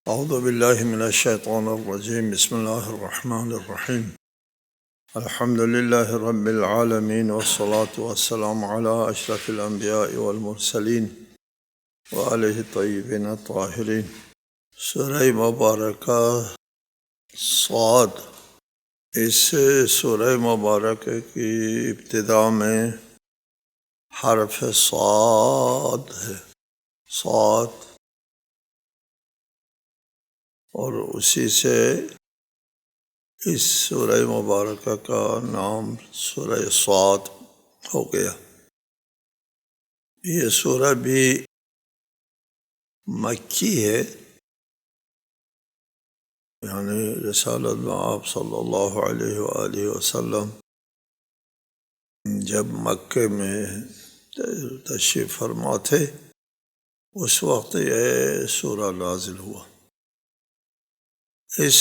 اعوذ باللہ من الشیطان الرجیم بسم اللہ الرحمن الرحیم الحمد للہ رب العالمین والصلاة والسلام علی اشرف الانبیاء والمرسلین وآلہ الطیبین الطاہرین۔ سورہ مبارکہ صاد، اس سورہ مبارکہ کی ابتدا میں حرف صاد ہے، صاد، اور اسی سے اس سورہ مبارکہ کا نام سورہ صاد ہو گیا۔ یہ سورہ بھی مکی ہے، یعنی رسالت میں آپ صلی اللہ علیہ وآلہ وسلم جب مکے میں تشریف فرما تھے اس وقت یہ سورہ نازل ہوا۔ اس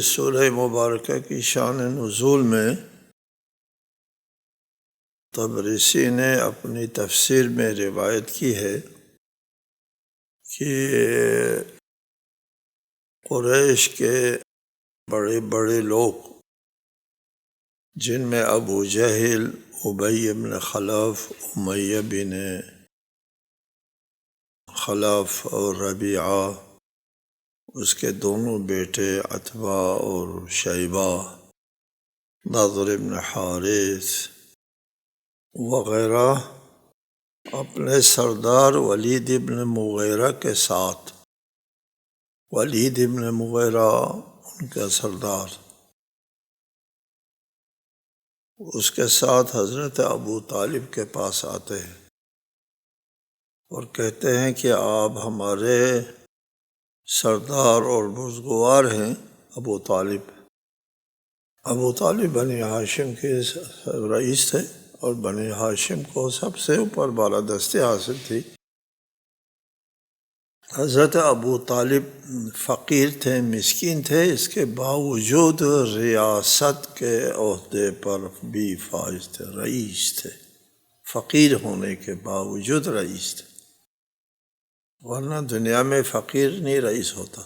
سورہ مبارکہ کی شان نزول میں طبرسی نے اپنی تفسیر میں روایت کی ہے کہ قریش کے بڑے بڑے لوگ، جن میں ابو جہل، ابی بن خلف، امیہ بن خلف اور ربیعہ، اس کے دونوں بیٹے عتبہ اور شیبہ، نضر بن حارث وغیرہ، اپنے سردار ولید بن مغیرہ کے ساتھ، ولید بن مغیرہ ان کا سردار، اس کے ساتھ حضرت ابو طالب کے پاس آتے ہیں اور کہتے ہیں کہ آپ ہمارے سردار اور بزرگوار ہیں ابو طالب۔ ابو طالب بنی ہاشم کے رئیس تھے اور بنی ہاشم کو سب سے اوپر بالادستی حاصل تھی۔ حضرت ابو طالب فقیر تھے، مسکین تھے، اس کے باوجود ریاست کے عہدے پر بھی فائز تھے، رئیس تھے، فقیر ہونے کے باوجود رئیس تھے، ورنہ دنیا میں فقیر نہیں رئیس ہوتا۔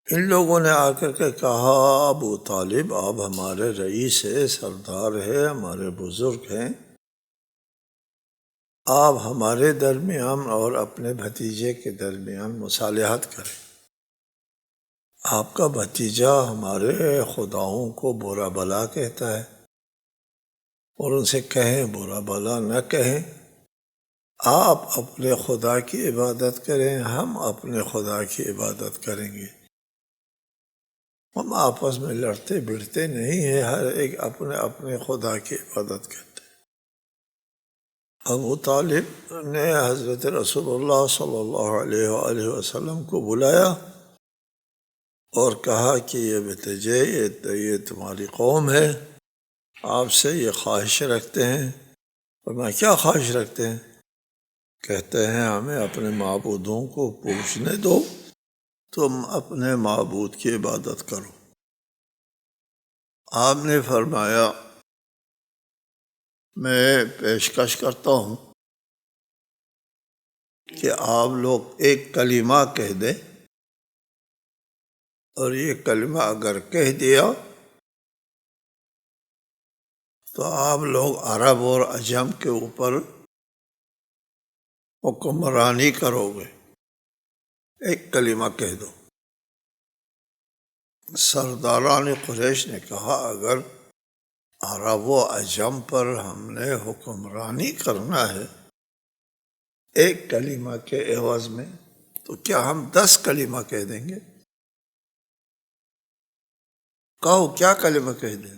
ان لوگوں نے آ کر کے کہا، ابو طالب آپ ہمارے رئیس ہیں، سردار ہیں، ہمارے بزرگ ہیں، آپ ہمارے درمیان اور اپنے بھتیجے کے درمیان مصالحت کریں۔ آپ کا بھتیجا ہمارے خداؤں کو برا بلا کہتا ہے اور ان سے کہیں برا بلا نہ کہیں، آپ اپنے خدا کی عبادت کریں، ہم اپنے خدا کی عبادت کریں گے، ہم آپس میں لڑتے بڑھتے نہیں ہیں، ہر ایک اپنے اپنے خدا کی عبادت کرتے ہیں۔ ابو طالب نے حضرت رسول اللہ صلی اللہ علیہ وآلہ وسلم کو بلایا اور کہا کہ یہ بھتیجے، یہ تمہاری قوم ہے، آپ سے یہ خواہش رکھتے ہیں۔ اور میں کیا خواہش رکھتے ہیں؟ کہتے ہیں ہمیں اپنے معبودوں کو پوچھنے دو، تم اپنے معبود کی عبادت کرو۔ آپ نے فرمایا میں پیشکش کرتا ہوں کہ آپ لوگ ایک کلمہ کہہ دیں، اور یہ کلمہ اگر کہہ دیا تو آپ لوگ عرب اور عجم کے اوپر حکمرانی کرو گے۔ ایک کلمہ کہہ دو۔ سرداران قریش نے کہا اگر عرب و عجم پر ہم نے حکمرانی کرنا ہے ایک کلمہ کے عوض میں، تو کیا ہم 10 کلمہ کہہ دیں گے؟ کہو کیا کلمہ کہہ دیں؟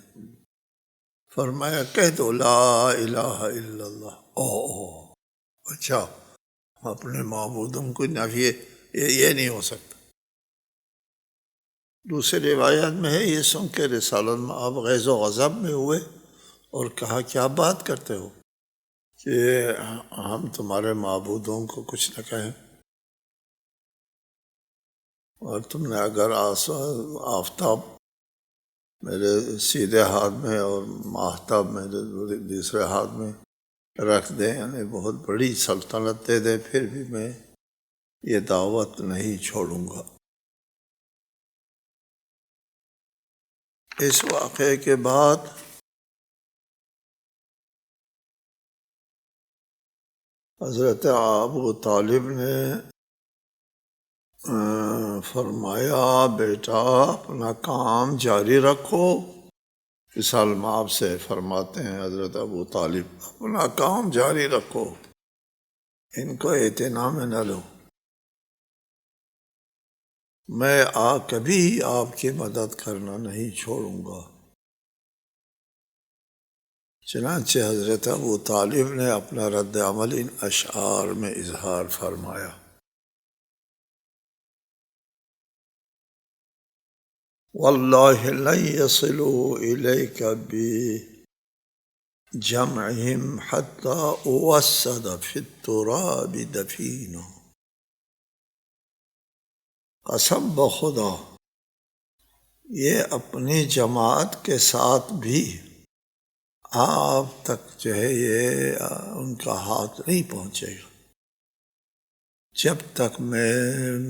فرمایا کہہ دو لا الہ الا اللہ۔ اچھا، اپنے معبودوں کو نفی، یہ نہیں ہو سکتا۔ دوسری روایت میں ہے یہ سن کے رسالت میں آپ غیظ و غضب میں ہوئے اور کہا کیا بات کرتے ہو کہ ہم تمہارے معبودوں کو کچھ نہ کہیں، اور تم نے اگر آفتاب میرے سیدھے ہاتھ میں اور ماہتاب میرے دوسرے ہاتھ میں، رکھ دیں، یعنی بہت بڑی سلطنت دے دیں، پھر بھی میں یہ دعوت نہیں چھوڑوں گا۔ اس واقعے کے بعد حضرت ابو طالب نے فرمایا بیٹا اپنا کام جاری رکھو۔ اس حال میں آپ سے فرماتے ہیں حضرت ابو طالب اپنا کام جاری رکھو، ان کو اعتنا میں نہ لو، میں کبھی آپ کی مدد کرنا نہیں چھوڑوں گا۔ چنانچہ حضرت ابو طالب نے اپنا رد عمل ان اشعار میں اظہار فرمایا۔ واللہ لن يصلوا إليك بجمعهم حتى أوسد في التراب دفينا۔ قسم بخدا یہ اپنی جماعت کے ساتھ بھی آپ تک جو ہے یہ ان کا ہاتھ نہیں پہنچے گا جب تک میں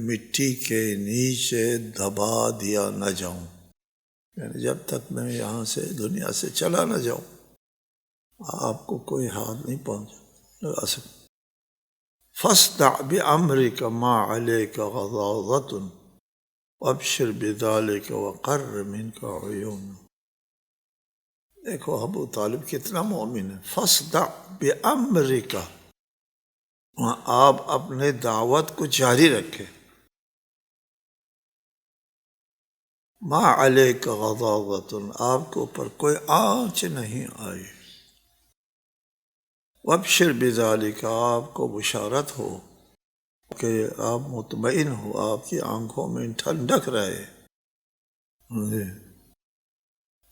مٹی کے نیچے دبا دیا نہ جاؤں، یعنی جب تک میں یہاں سے دنیا سے چلا نہ جاؤں آپ کو کوئی ہاتھ نہیں پہنچا سکتا۔ فاصدع بأمرك ما عليك غضاضة وابشر بذلك وقر منك عيون۔ دیکھو ابو طالب کتنا مومن ہے۔ فاصدع بأمرك، آپ اپنے دعوت کو جاری رکھے۔ ما علیک غضاضۃ، آپ کے اوپر کوئی آنچ نہیں آئی۔ وابشر بذالک، آپ کو بشارت ہو کہ آپ مطمئن ہو، آپ کی آنکھوں میں ٹھنڈک رہے۔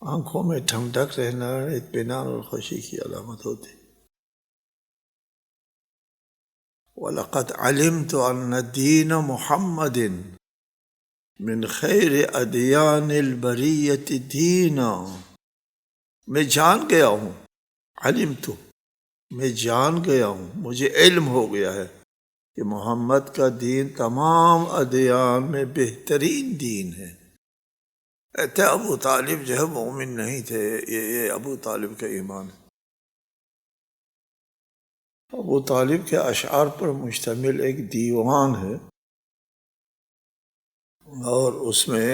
آنکھوں میں ٹھنڈک رہنا اطمینان اور خوشی کی علامت ہوتی۔ وَلَقَدْ عَلِمْتُ أَنَّ دِينَ مُحَمَّدٍ من خیر ادیان البریت دینا، میں جان گیا ہوں، علمت، میں جان گیا ہوں، مجھے علم ہو گیا ہے کہ محمد کا دین تمام ادیان میں بہترین دین ہے۔ کہتے ابو طالب جو ہے مومن نہیں تھے، یہ ابو طالب کا ایمان ہے۔ ابو طالب کے اشعار پر مشتمل ایک دیوان ہے، اور اس میں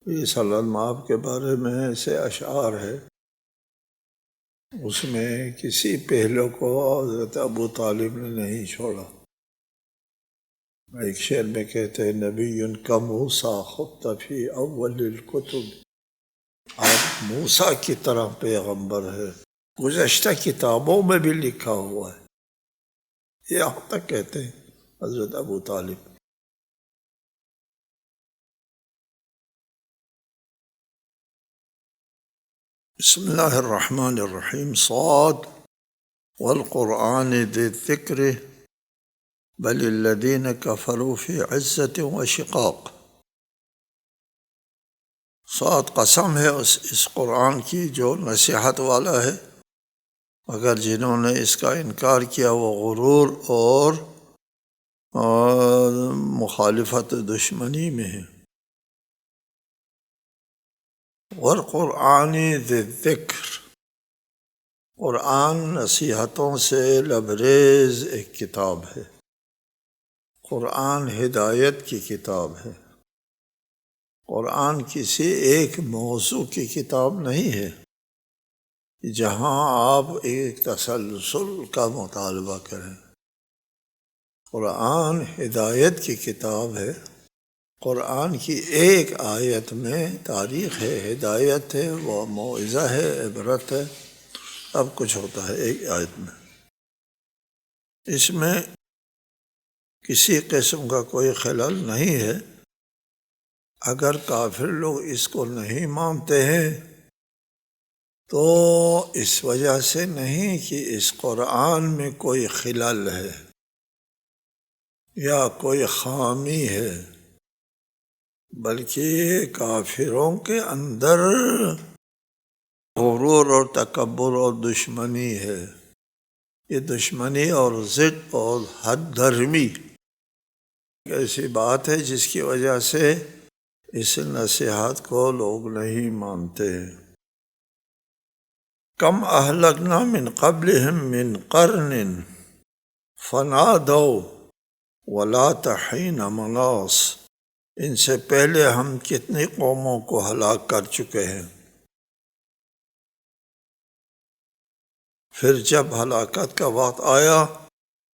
یہ صلی اللہ علیہ وسلم کے بارے میں ایسے اشعار ہے، اس میں کسی پہلو کو حضرت ابو طالب نے نہیں چھوڑا۔ ایک شعر میں کہتے ہیں نبی کموسیٰ خط فی اول الکتب، آپ موسیٰ کی طرح پیغمبر ہے، گزشتہ کتابوں میں بھی لکھا ہوا ہے، یہاں تک کہتے ہیں حضرت ابو طالب۔ بسم اللہ الرحمن الرحیم۔ صاد والقرآن ذی الذکر بل الذین کفروا فی عزت و شقاق۔ صاد قسم ہے اس قرآن کی جو نصیحت والا ہے، مگر جنہوں نے اس کا انکار کیا وہ غرور اور مخالفت دشمنی میں ہے۔ والقرآن ذی الذکر، قرآن نصیحتوں سے لبریز ایک کتاب ہے، قرآن ہدایت کی کتاب ہے، قرآن کسی ایک موضوع کی کتاب نہیں ہے جہاں آپ ایک تسلسل کا مطالبہ کریں۔ قرآن ہدایت کی کتاب ہے، قرآن کی ایک آیت میں تاریخ ہے، ہدایت ہے، وہ موعظہ ہے، عبرت ہے، سب کچھ ہوتا ہے ایک آیت میں۔ اس میں کسی قسم کا کوئی خلل نہیں ہے۔ اگر کافر لوگ اس کو نہیں مانتے ہیں تو اس وجہ سے نہیں کہ اس قرآن میں کوئی خلل ہے یا کوئی خامی ہے، بلکہ کافروں کے اندر غرور اور تکبر اور دشمنی ہے، یہ دشمنی اور ضد اور حد درمی ایسی بات ہے جس کی وجہ سے اس نصیحت کو لوگ نہیں مانتے۔ کم اہلکنا من قبلہم من قرن فنادوا ولات حین مناص، ان سے پہلے ہم کتنی قوموں کو ہلاک کر چکے ہیں، پھر جب ہلاکت کا وقت آیا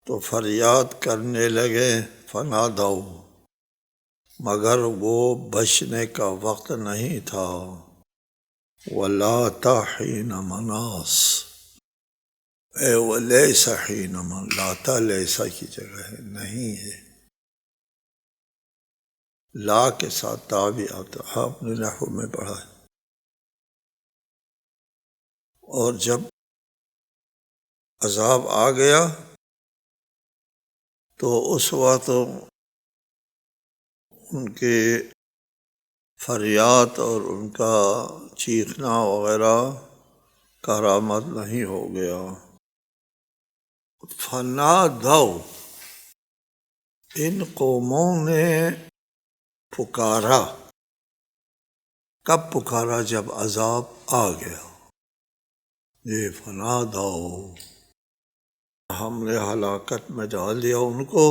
تو فریاد کرنے لگے، فنادوا، مگر وہ بچنے کا وقت نہیں تھا، ولات حین مناص، ولیس حین من، لاتا لیسا کی جگہ ہے، نہیں ہے، لا کے ساتھ تا بھی آتا، آپ نے نحو میں پڑھا ہے۔ اور جب عذاب آ گیا تو اس وقت ان کے فریاد اور ان کا چیخنا وغیرہ کارآمد نہیں ہو گیا۔ فنادوا، ان قوموں نے پکارا، کب پکارا؟ جب عذاب آ گیا، یہ فنادوا، ہم نے ہلاکت میں ڈال دیا ان کو،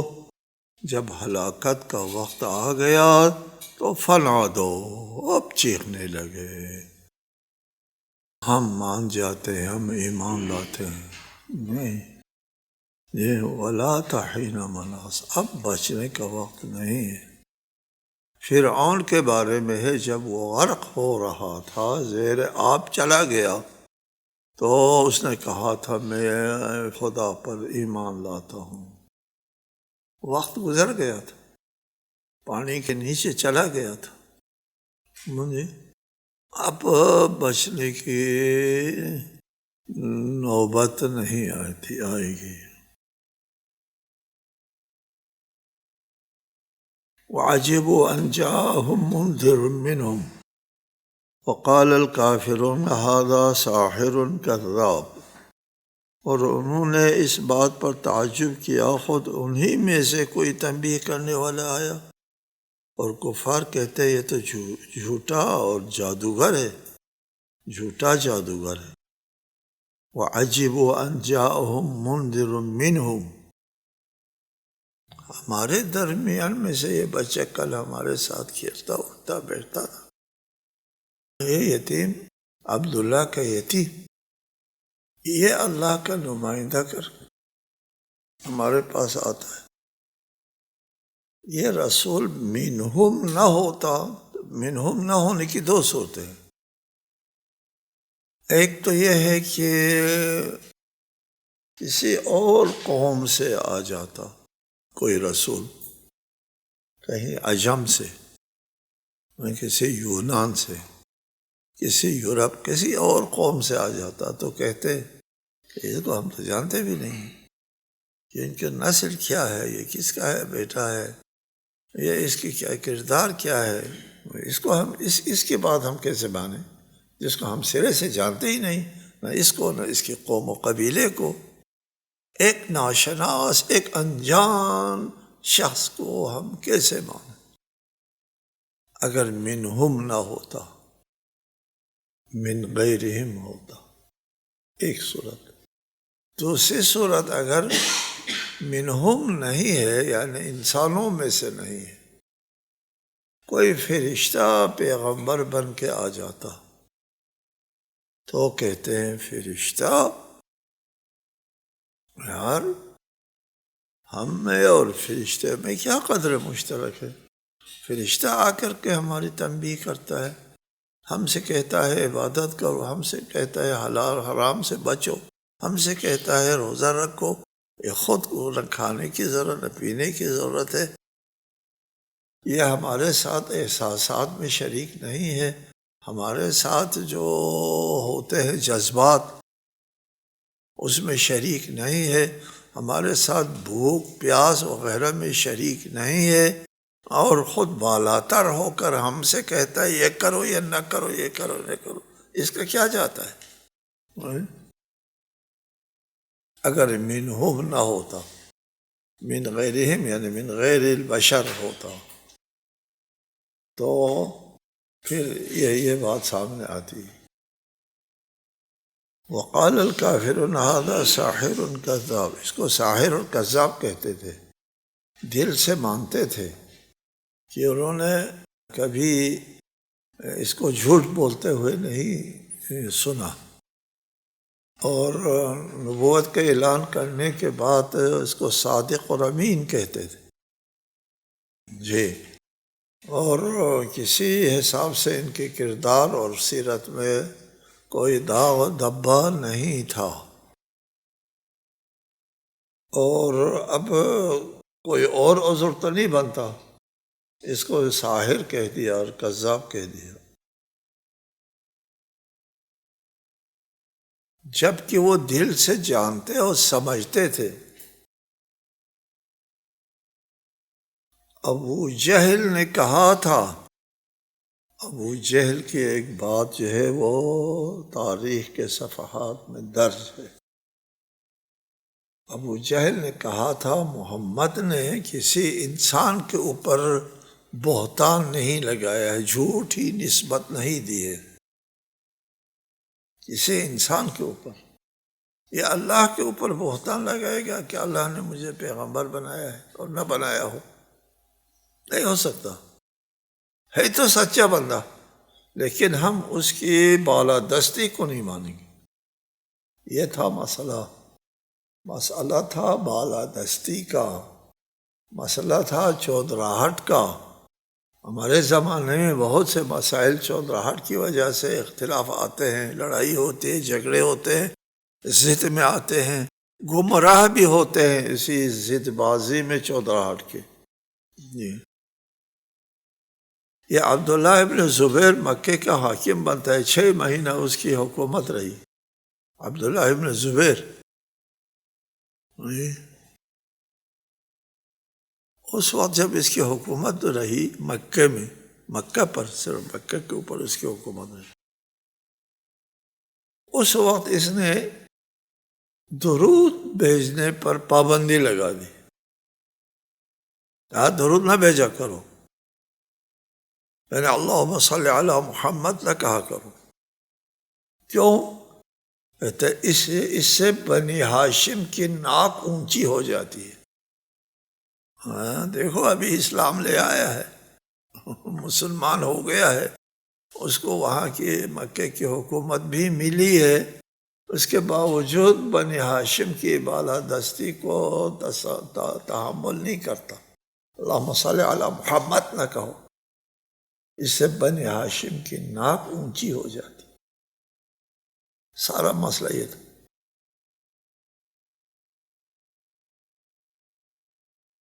جب ہلاکت کا وقت آ گیا تو فنادوا، اب چیخنے لگے، ہم مان جاتے ہیں، ہم ایمان لاتے ہیں، نہیں، یہ ولات حین مناص، اب بچنے کا وقت نہیں ہے۔ فرعون کے بارے میں ہے، جب وہ غرق ہو رہا تھا، زیر آب چلا گیا تو اس نے کہا تھا میں خدا پر ایمان لاتا ہوں، وقت گزر گیا تھا، پانی کے نیچے چلا گیا تھا، مجھے اب بچنے کی نوبت نہیں آئے گی۔ وعجبوا ان جاءهم منذر منهم وقال الکافرون ھذا ساحر کذاب، اور انہوں نے اس بات پر تعجب کیا خود انہی میں سے کوئی تنبیہ کرنے والا آیا، اور کفار کہتے یہ تو جھوٹا اور جادوگر ہے، جھوٹا جادوگر ہے۔ وعجبوا ان جاءهم منذر منهم، ہمارے درمیان میں سے یہ بچہ کل ہمارے ساتھ کھیلتا اٹھتا بیٹھتا تھا، یہ یتیم عبداللہ کا یتیم، یہ اللہ کا نمائندہ کر ہمارے پاس آتا ہے، یہ رسول منہم نہ ہوتا، منہم نہ ہونے کی دو صورتیں ہیں، ایک تو یہ ہے کہ کسی اور قوم سے آ جاتا کوئی رسول، کہیں عجم سے، کسی یونان سے، کسی یورپ، کسی اور قوم سے آ جاتا تو کہتے کہ اس کو ہم تو جانتے بھی نہیں کہ ان کی نسل کیا ہے، یہ کس کا ہے بیٹا ہے، یہ اس کی کیا کردار کیا ہے، اس کو ہم اس کے بعد ہم کیسے مانیں جس کو ہم سرے سے جانتے ہی نہیں، نہ اس کو نہ اس کی قوم و قبیلے کو، ایک ناشناس، ایک انجان شخص کو ہم کیسے مانیں؟ اگر منہم نہ ہوتا، من غیرہم ہوتا، ایک صورت۔ دوسری صورت اگر منہم نہیں ہے، یعنی انسانوں میں سے نہیں ہے، کوئی فرشتہ پیغمبر بن کے آ جاتا تو کہتے ہیں فرشتہ، یار ہم میں اور فرشتے میں کیا قدر مشترک ہے، فرشتہ آ کر کے ہماری تنبیہ کرتا ہے، ہم سے کہتا ہے عبادت کرو، ہم سے کہتا ہے حلال حرام سے بچو، ہم سے کہتا ہے روزہ رکھو، یہ خود کو نہ کھانے کی ضرورت نہ پینے کی ضرورت ہے، یہ ہمارے ساتھ احساسات میں شریک نہیں ہے، ہمارے ساتھ جو ہوتے ہیں جذبات اس میں شریک نہیں ہے، ہمارے ساتھ بھوک پیاس وغیرہ میں شریک نہیں ہے، اور خود بالاتر ہو کر ہم سے کہتا ہے یہ کرو یہ نہ کرو، یہ کرو نہ کرو، اس کا کیا جاتا ہے؟ اگر منہم نہ ہوتا، من غیرہم یعنی من غیر البشر ہوتا تو پھر یہ بات سامنے آتی. وقال الکافرون ھذا ساحر کذاب، اس کو ساحر اور کذاب کہتے تھے، دل سے مانتے تھے کہ انہوں نے کبھی اس کو جھوٹ بولتے ہوئے نہیں سنا، اور نبوت کا اعلان کرنے کے بعد اس کو صادق اور امین کہتے تھے جی. اور کسی حساب سے ان کے کردار اور سیرت میں کوئی داغ و دھبا نہیں تھا، اور اب کوئی اور عذر تو نہیں بنتا، اس کو ساحر کہہ دیا اور کذاب کہہ دیا، جب کہ وہ دل سے جانتے اور سمجھتے تھے. ابو جہل نے کہا تھا، ابو جہل کی ایک بات جو ہے وہ تاریخ کے صفحات میں درج ہے. ابو جہل نے کہا تھا محمد نے کسی انسان کے اوپر بہتان نہیں لگایا ہے، جھوٹی نسبت نہیں دی ہے کسی انسان کے اوپر. یہ اللہ کے اوپر بہتان لگائے گا کہ اللہ نے مجھے پیغمبر بنایا ہے اور نہ بنایا ہو؟ نہیں ہو سکتا. ہے تو سچا بندہ، لیکن ہم اس کی بالادستی کو نہیں مانیں گے. یہ تھا مسئلہ تھا بالادستی کا، مسئلہ تھا چودراہٹ کا. ہمارے زمانے میں بہت سے مسائل چودراہٹ کی وجہ سے اختلاف آتے ہیں، لڑائی ہوتی ہے، جھگڑے ہوتے ہیں، ضد میں آتے ہیں، گمراہ بھی ہوتے ہیں اسی ضد بازی میں چودراہٹ کے. جی یہ عبداللہ ابن زبیر مکے کا حاکم بنتا ہے، 6 مہینہ اس کی حکومت رہی. عبداللہ ابن زبیر اس وقت جب اس کی حکومت رہی مکے میں، مکہ پر، صرف مکہ کے اوپر اس کی حکومت رہی، اس وقت اس نے درود بھیجنے پر پابندی لگا دی. درود نہ بھیجا کرو، یعنی اللہم صلی علی محمد نہ کہا کرو. کیوں؟ کہتے اس سے بنی ہاشم کی ناک اونچی ہو جاتی ہے. دیکھو ابھی اسلام لے آیا ہے، مسلمان ہو گیا ہے، اس کو وہاں کی مکے کی حکومت بھی ملی ہے، اس کے باوجود بنی ہاشم کی بالادستی کو تحمل نہیں کرتا. اللہم صلی علی محمد نہ کہو، اس سے بنی ہاشم کی ناک اونچی ہو جاتی. سارا مسئلہ یہ تھا.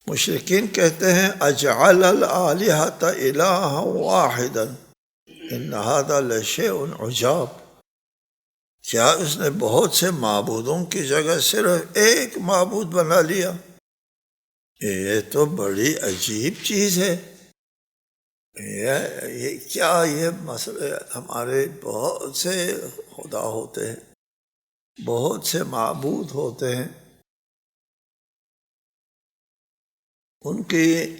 مشرکین کہتے ہیں اجعل الآلہۃ الہا واحدا ان ھذا لشیء عجاب، کیا اس نے بہت سے معبودوں کی جگہ صرف ایک معبود بنا لیا؟ یہ تو بڑی عجیب چیز ہے. یہ کیا یہ مسئلہ، ہمارے بہت سے خدا ہوتے ہیں، بہت سے معبود ہوتے ہیں، ان کی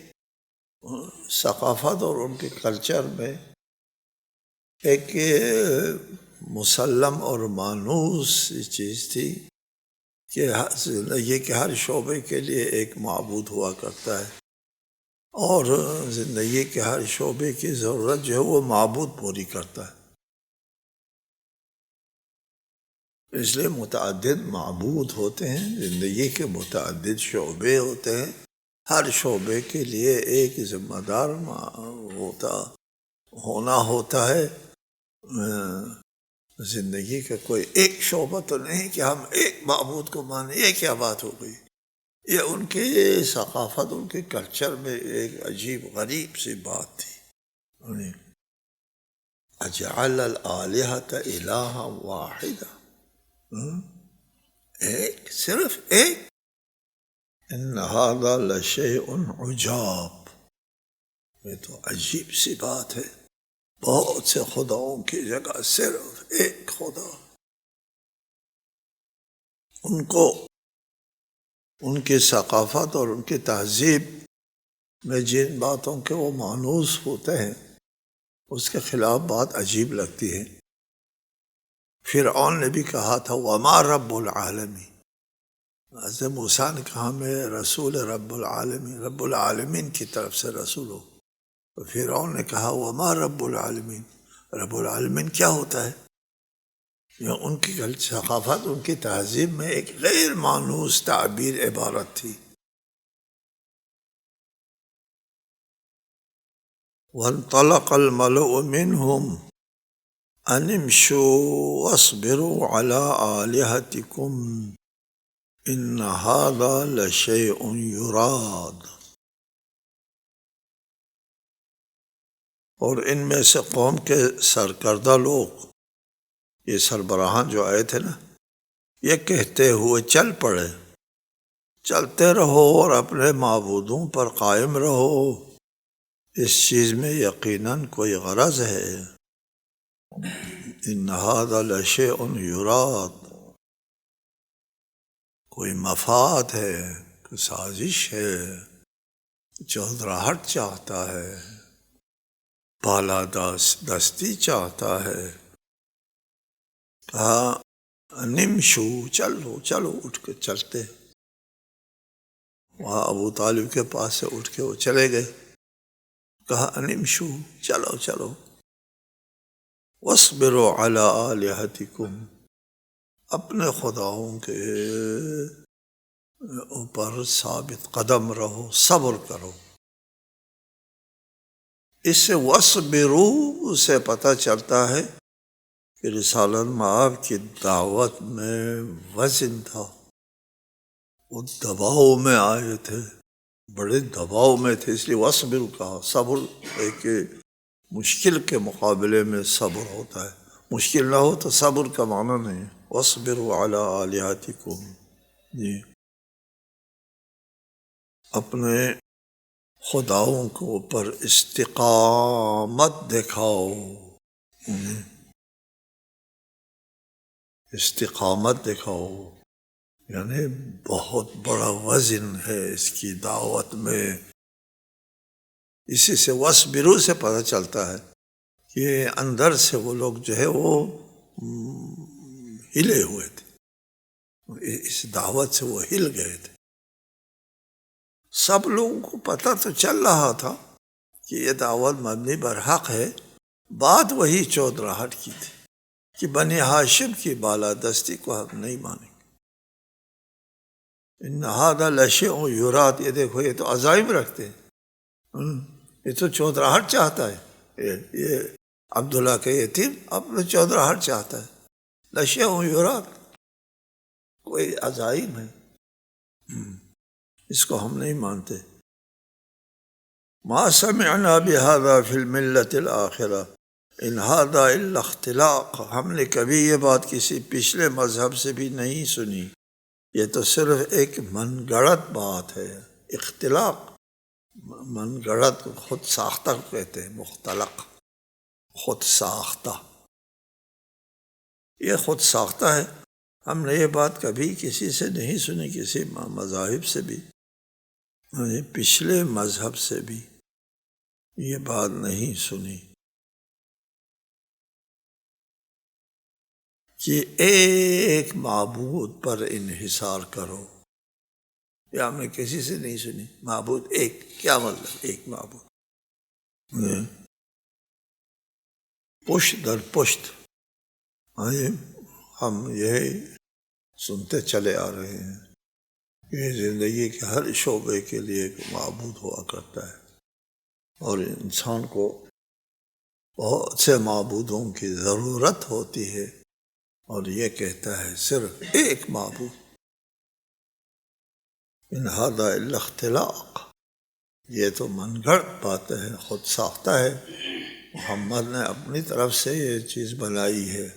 ثقافت اور ان کے کلچر میں ایک مسلم اور مانوس چیز تھی کہ زندگی کے ہر شعبے کے لیے ایک معبود ہوا کرتا ہے، اور زندگی کے ہر شعبے کی ضرورت جو ہے وہ معبود پوری کرتا ہے. اس لیے متعدد معبود ہوتے ہیں، زندگی کے متعدد شعبے ہوتے ہیں، ہر شعبے کے لیے ایک ذمہ دار ہونا ہوتا ہے. زندگی کا کوئی ایک شعبہ تو نہیں کہ ہم ایک معبود کو مانیں. یہ کیا بات ہو گئی؟ یہ ان کے ثقافت، ان کے کلچر میں ایک عجیب غریب سی بات تھی. اجعل الآلہۃ الہا واحدا، ایک، صرف ایک. ان ھذا لشیء عجاب، یہ تو عجیب سی بات ہے، بہت سے خداؤں کی جگہ صرف ایک خدا، ان کو ان کی ثقافت اور ان کی تہذیب میں جن باتوں کے وہ مانوس ہوتے ہیں اس کے خلاف بات عجیب لگتی ہے۔ فرعون نے بھی کہا تھا وما رب العالمین، حضرت موسیٰ نے کہا میں رسول رب العالمین کی طرف سے رسول ہوں، تو فرعون نے کہا وما رب العالمین، رب العالمین کیا ہوتا ہے؟ یہ ان کی ثقافت، ان کی تہذیب میں ایک غیر مانوس تعبیر عبارت تھی۔ وانطلق الملأ منهم ان امشوا واصبروا على آلهتكم ان هذا لشيء يراد۔ اور ان میں سے قوم کے سرکردہ لوگ، یہ سربراہان جو آئے تھے نا، یہ کہتے ہوئے چل پڑے چلتے رہو اور اپنے معبودوں پر قائم رہو، اس چیز میں یقیناً کوئی غرض ہے۔ ان ھذا لشیء یراد، کوئی مفاد ہے، کوئی سازش ہے، چودراہٹ چاہتا ہے، بالادستی چاہتا ہے۔ کہا نمشو، چلو اٹھ کے چلتے۔ وہاں ابو طالب کے پاس سے اٹھ کے وہ چلے گئے، کہا نمشو، چلو واصبروا علی آلہتکم، اپنے خداؤں کے اوپر ثابت قدم رہو، صبر کرو۔ اس سے وصبروا سے پتہ چلتا ہے کہ رسالت مآب کی دعوت میں وزن تھا، وہ دباؤ میں آئے تھے، بڑے دباؤ میں تھے، اس لیے وصبروا کہا۔ صبر ایک مشکل کے مقابلے میں صبر ہوتا ہے، مشکل نہ ہو تو صبر کا معنی نہیں۔ وصبروا علی آلہتکم، جی، اپنے خداؤں کے اوپر استقامت دکھاؤ، استقامت دکھاؤ، یعنی بہت بڑا وزن ہے اس کی دعوت میں۔ اسی سے وصبروا سے پتہ چلتا ہے کہ اندر سے وہ لوگ جو ہے وہ ہلے ہوئے تھے، اس دعوت سے وہ ہل گئے تھے۔ سب لوگوں کو پتہ تو چل رہا تھا کہ یہ دعوت مبنی بر حق ہے، بات وہی چودراہٹ کی تھی کہ بنی ہاشم کی بالادستی کو ہم نہیں مانیں گے۔ ان ھذا لشیء یراد، یہ دیکھو یہ تو عزائم رکھتے ہیں، یہ تو چودراہٹ چاہتا ہے، یہ عبداللہ کے یتیم اپنا چودراہٹ چاہتا ہے، لشیء یراد، کوئی عزائم ہے، اس کو ہم نہیں مانتے۔ ما سمعنا بهذا فی الملۃ الآخرہ ان ھذا الا اختلاق، ہم نے کبھی یہ بات کسی پچھلے مذہب سے بھی نہیں سنی، یہ تو صرف ایک من گڑت بات ہے۔ اختلاق من گڑت خود ساختہ کو کہتے ہیں، مختلق خود ساختہ، یہ خود ساختہ ہے، ہم نے یہ بات کبھی کسی سے نہیں سنی، کسی مذاہب سے بھی، پچھلے مذہب سے بھی یہ بات نہیں سنی کہ ایک معبود پر انحصار کرو، یہ ہم نے کسی سے نہیں سنی۔ معبود ایک، کیا مطلب ایک معبود؟ پشت در پشت ہم یہی سنتے چلے آ رہے ہیں، یہ زندگی کے ہر شعبے کے لیے ایک معبود ہوا کرتا ہے، اور انسان کو بہت سے معبودوں کی ضرورت ہوتی ہے، اور یہ کہتا ہے صرف ایک معبود۔ ان ھذا الا اختلاق، یہ تو من گھڑت باتیں ہیں، خود ساختہ ہے، محمد نے اپنی طرف سے یہ چیز بنائی ہے،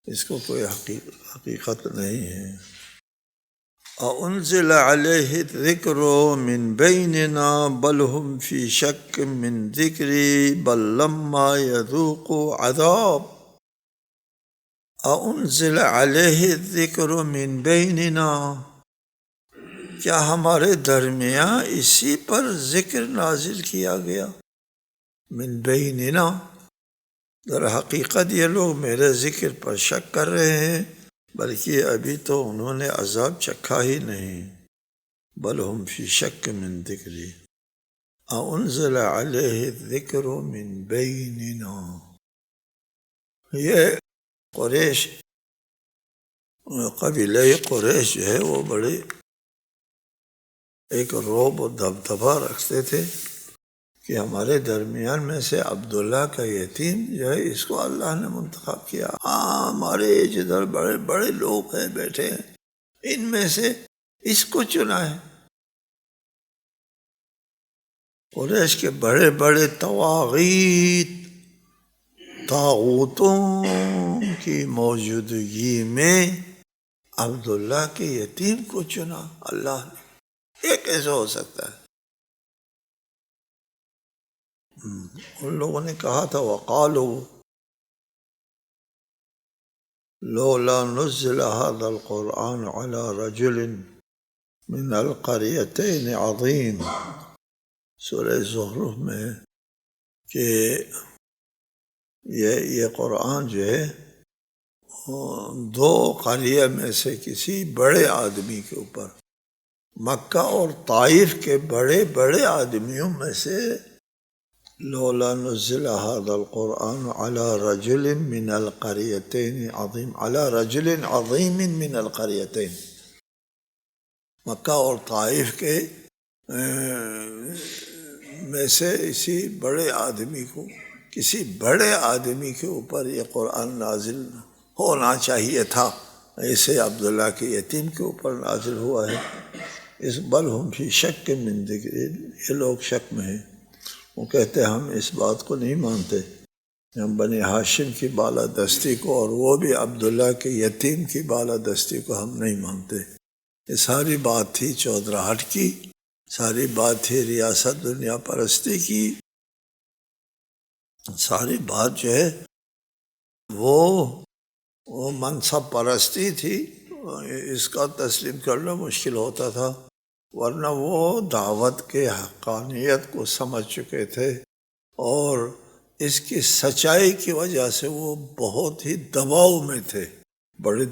اس کو کوئی حقیقت نہیں ہے۔ اَأُنزِلَ عَلَيْهِ الذِّكْرُ مِن بَيْنِنَا بَلْ هُمْ فِي شَكٍّ مِّن ذِكْرِي بَل لَّمَّا يَذُوقُوا عَذَابِ اَأُنزِلَ عَلَيْهِ الذِّكْرُ مِن بَيْنِنَا، کیا ہمارے درمیان اسی پر ذکر نازل کیا گیا؟ من بیننا، در حقیقت یہ لوگ میرے ذکر پر شک کر رہے ہیں، بلکہ ابھی تو انہوں نے عذاب چکھا ہی نہیں۔ بل ہم فی شک من ذکری انزل علیہ الذکر من بیننا۔ یہ قریش، قبیلہ قریش جو ہے وہ بڑے ایک رعب و دبدبہ رکھتے تھے کہ ہمارے درمیان میں سے عبداللہ کا یتیم جو ہے اس کو اللہ نے منتخب کیا۔ ہاں، ہمارے جدھر بڑے بڑے لوگ ہیں بیٹھے ہیں، ان میں سے اس کو چنا ہے۔ قریش کے بڑے بڑے طاغوتوں کی موجودگی میں عبداللہ کے یتیم کو چنا اللہ نے۔ یہ کیسے ہو سکتا ہے؟ ان لوگوں نے کہا تھا وقالوا لولا نزل هذا القرآن على رجل من القريتين عظيم، سورہ زخرف میں کہ یہ قرآن جو ہے دو قریہ میں سے کسی بڑے آدمی کے اوپر، مکہ اور طائف کے بڑے بڑے آدمیوں میں سے، لولا نزل هذا القرآن على رجل من القريتين عظيم، على رجل عظيم من القريتين، مکہ اور طائف کے میں سے اسی بڑے آدمی کو، کسی بڑے آدمی کے اوپر یہ قرآن نازل ہونا چاہیے تھا، ایسے عبداللہ کے یتیم کے اوپر نازل ہوا ہے۔ اس بل ہم فی شک من ذکر، یہ لوگ شک میں ہیں، وہ کہتے ہیں ہم اس بات کو نہیں مانتے، ہم بنی ہاشم کی بالادستی کو اور وہ بھی عبداللہ کے یتیم کی بالادستی کو ہم نہیں مانتے۔ یہ ساری بات تھی چودراہٹ کی، ساری بات تھی ریاست دنیا پرستی کی، ساری بات جو ہے وہ منصب پرستی تھی، اس کا تسلیم کرنا مشکل ہوتا تھا، ورنہ وہ دعوت کے حقانیت کو سمجھ چکے تھے اور اس کی سچائی کی وجہ سے وہ بہت ہی دباؤ میں تھے، بڑے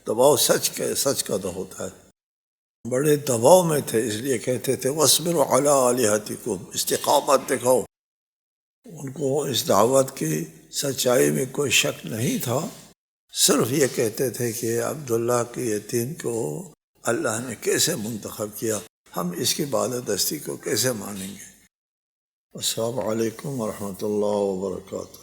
دباؤ سچ کا تو ہوتا ہے، بڑے دباؤ میں تھے، اس لیے کہتے تھے وَاصْبِرُوا عَلَىٰ آلِهَتِكُمْ، استقامت دکھاؤ۔ ان کو اس دعوت کی سچائی میں کوئی شک نہیں تھا، صرف یہ کہتے تھے کہ عبداللہ کے یتیم کو اللہ نے کیسے منتخب کیا، ہم اس کی بالادستی کو کیسے مانیں گے۔ السلام علیکم ورحمۃ اللہ وبرکاتہ۔